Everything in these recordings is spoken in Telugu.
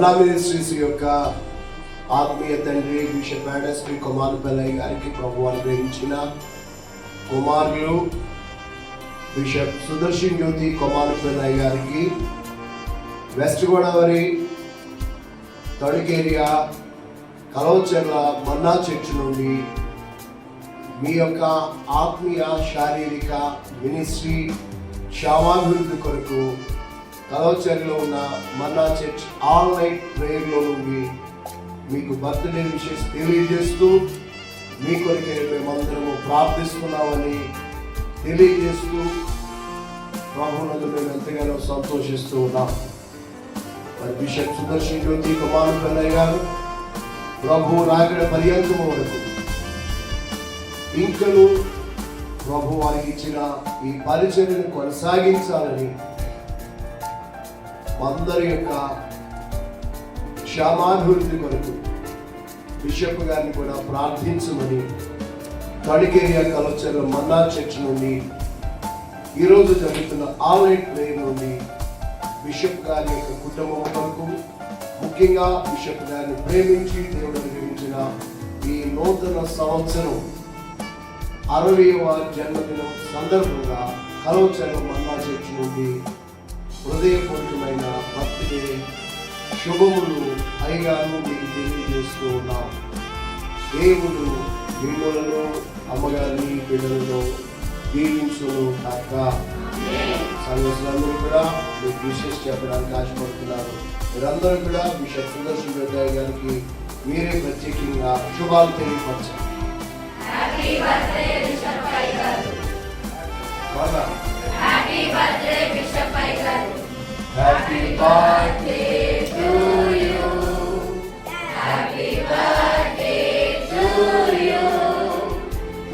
మినిస్ట్రీస్ యొక్క ఆత్మీయ తండ్రి బిషప్ శ్రీ కుమారపల్లి గారికి ప్రభు అనుగ్రహించిన కుమారులు బిషప్ సుదర్శన్ జ్యోతి కుమారపల్లి గారికి వెస్ట్ గోదావరి తణుకేరియా కలవచర్ల మన్నా చర్చ్ నుండి మీ యొక్క ఆత్మీయ శారీరక మినిస్ట్రీ క్షేమాభివృద్ధి కొరకు కలవచర్లో ఉన్న మన్నా చర్చ్ ఆల్ నైట్ ప్రేయర్లో నుండి మీకు బర్త్డే విషెస్ తెలియజేస్తూ మీ కొరకే మేమందరము ప్రార్థిస్తున్నామని తెలియజేస్తూ ప్రభువునందు మేము ఎంతగానో సంతోషిస్తూ ఉన్నాం. మరి బిషప్ సుదర్శన్ జ్యోతి కుమారపల్లి గారు ప్రభు రాకడ పర్యంతం వరకు ఇంకను ప్రభు వారికి ఇచ్చిన ఈ పరిచర్యను కొనసాగించాలని అందరి యొక్క క్షేమాభివృద్ధి కొరకు బిషప్ గారిని కూడా ప్రార్థించమని తణుకేరియా కలవచర్ల మన్నా చర్చ్ నుండి ఈరోజు జరుగుతున్న ఆల్ నైట్ ప్రేయర్ నుండి బిషప్ గారి యొక్క కుటుంబం కొరకు, ముఖ్యంగా బిషప్ గారిని ప్రేమించి దేవుడు నిర్మించిన ఈ నూతన సంవత్సరం 60వ జన్మదినం సందర్భంగా కలవచర్ల మన్నా చర్చ్ నుండి హృదయపూర్వకమైన బర్త్డే శుభములు అయ్యగారు మీకు తెలియజేస్తూ ఉన్నాం. దేవుడు మిమ్మలను అమ్మగారిని బిడ్డలను దీవించును కాక. సంఘస్థులందరూ కూడా మీకు విషెస్ చెప్పడానికి ఆశపడుతున్నారు. మీరందరూ కూడా బిషప్ సుదర్శన్ జ్యోతి గారికి మీరే ప్రత్యేకంగా శుభాలు తెలియపరచాలి. Happy birthday to you. Happy birthday to you.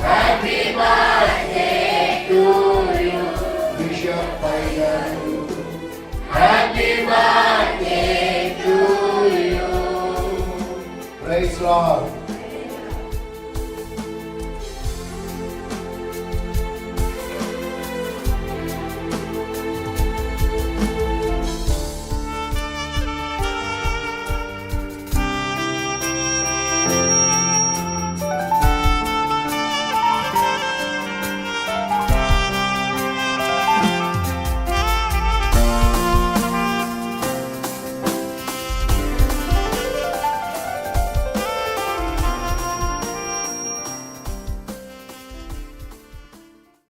Happy birthday to you. Bishop Paigaru. Happy birthday to you. Praise Lord.